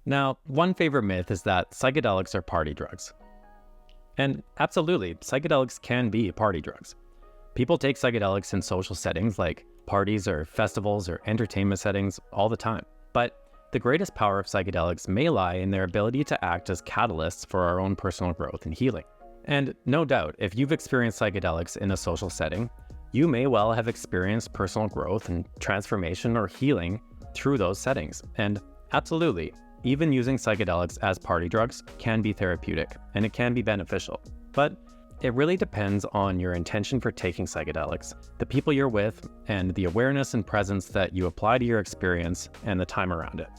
Now, one favorite myth is that psychedelics are party drugs. And absolutely, psychedelics can be party drugs. People take psychedelics in social settings like parties or festivals or entertainment settings all the time. But the greatest power of psychedelics may lie in their ability to act as catalysts for our own personal growth and healing. And no doubt, if you've experienced psychedelics in a social setting, you may well have experienced personal growth and transformation or healing through those settings. And absolutely, even using psychedelics as party drugs can be therapeutic and it can be beneficial. But it really depends on your intention for taking psychedelics, the people you're with, and the awareness and presence that you apply to your experience and the time around it.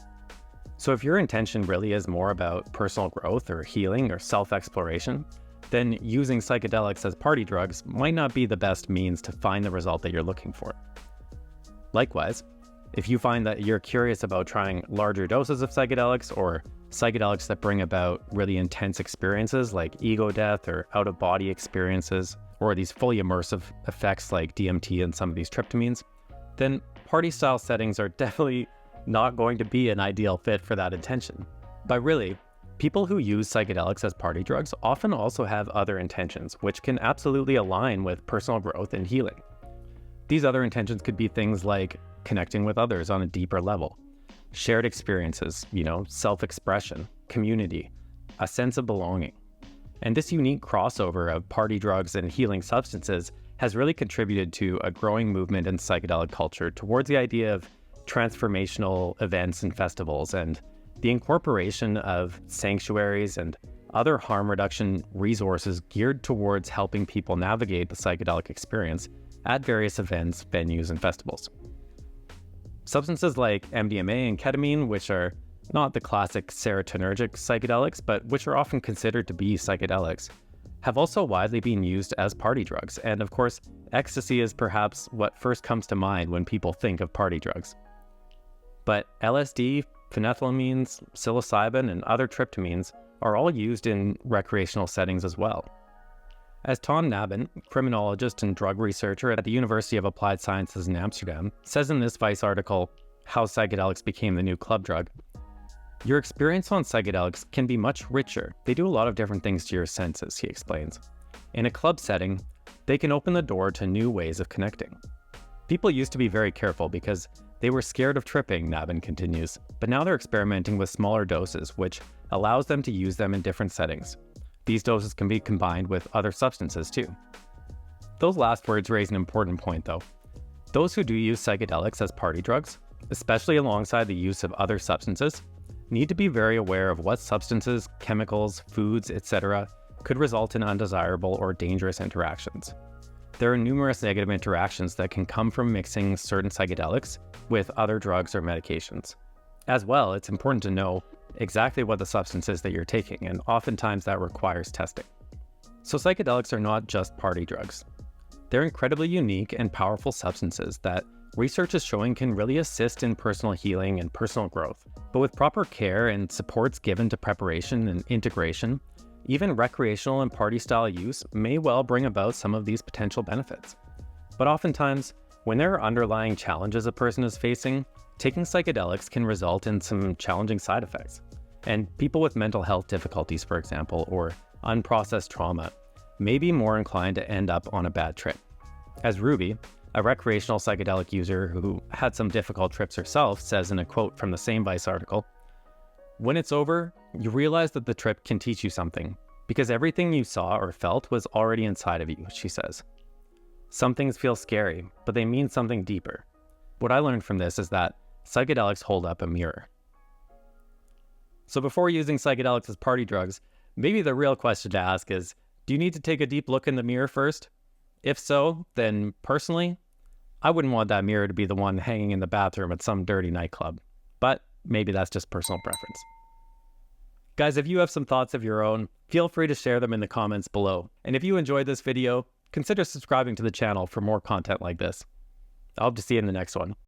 So if your intention really is more about personal growth or healing or self-exploration, then using psychedelics as party drugs might not be the best means to find the result that you're looking for. Likewise, if you find that you're curious about trying larger doses of psychedelics or psychedelics that bring about really intense experiences like ego death or out-of-body experiences, or these fully immersive effects like DMT and some of these tryptamines, then party-style settings are definitely not going to be an ideal fit for that intention. But really, people who use psychedelics as party drugs often also have other intentions, which can absolutely align with personal growth and healing. These other intentions could be things like connecting with others on a deeper level, shared experiences, self-expression, community, a sense of belonging. And this unique crossover of party drugs and healing substances has really contributed to a growing movement in psychedelic culture towards the idea of transformational events and festivals, and the incorporation of sanctuaries and other harm reduction resources geared towards helping people navigate the psychedelic experience at various events, venues, and festivals. Substances like MDMA and ketamine, which are not the classic serotonergic psychedelics, but which are often considered to be psychedelics, have also widely been used as party drugs. And of course, ecstasy is perhaps what first comes to mind when people think of party drugs. But LSD, phenethylamines, psilocybin, and other tryptamines are all used in recreational settings as well. As Ton Nabben, criminologist and drug researcher at the University of Applied Sciences in Amsterdam, says in this Vice article, How Psychedelics Became the New Club Drug, your experience on psychedelics can be much richer. They do a lot of different things to your senses, he explains. In a club setting, they can open the door to new ways of connecting. People used to be very careful because they were scared of tripping, Nabben continues, but now they're experimenting with smaller doses, which allows them to use them in different settings. These doses can be combined with other substances too. Those last words raise an important point though. Those who do use psychedelics as party drugs, especially alongside the use of other substances, need to be very aware of what substances, chemicals, foods, etc. could result in undesirable or dangerous interactions. There are numerous negative interactions that can come from mixing certain psychedelics with other drugs or medications. As well, it's important to know exactly what the substance is that you're taking, and oftentimes that requires testing. So psychedelics are not just party drugs. They're incredibly unique and powerful substances that research is showing can really assist in personal healing and personal growth. But with proper care and supports given to preparation and integration, even recreational and party-style use may well bring about some of these potential benefits. But oftentimes, when there are underlying challenges a person is facing, taking psychedelics can result in some challenging side effects. And people with mental health difficulties, for example, or unprocessed trauma, may be more inclined to end up on a bad trip. As Ruby, a recreational psychedelic user who had some difficult trips herself, says in a quote from the same Vice article, "When it's over, you realize that the trip can teach you something, because everything you saw or felt was already inside of you," she says. Some things feel scary, but they mean something deeper. What I learned from this is that psychedelics hold up a mirror. So before using psychedelics as party drugs, maybe the real question to ask is, do you need to take a deep look in the mirror first? If so, then personally, I wouldn't want that mirror to be the one hanging in the bathroom at some dirty nightclub. But maybe that's just personal preference. Guys, if you have some thoughts of your own, feel free to share them in the comments below. And if you enjoyed this video, consider subscribing to the channel for more content like this. I hope to see you in the next one.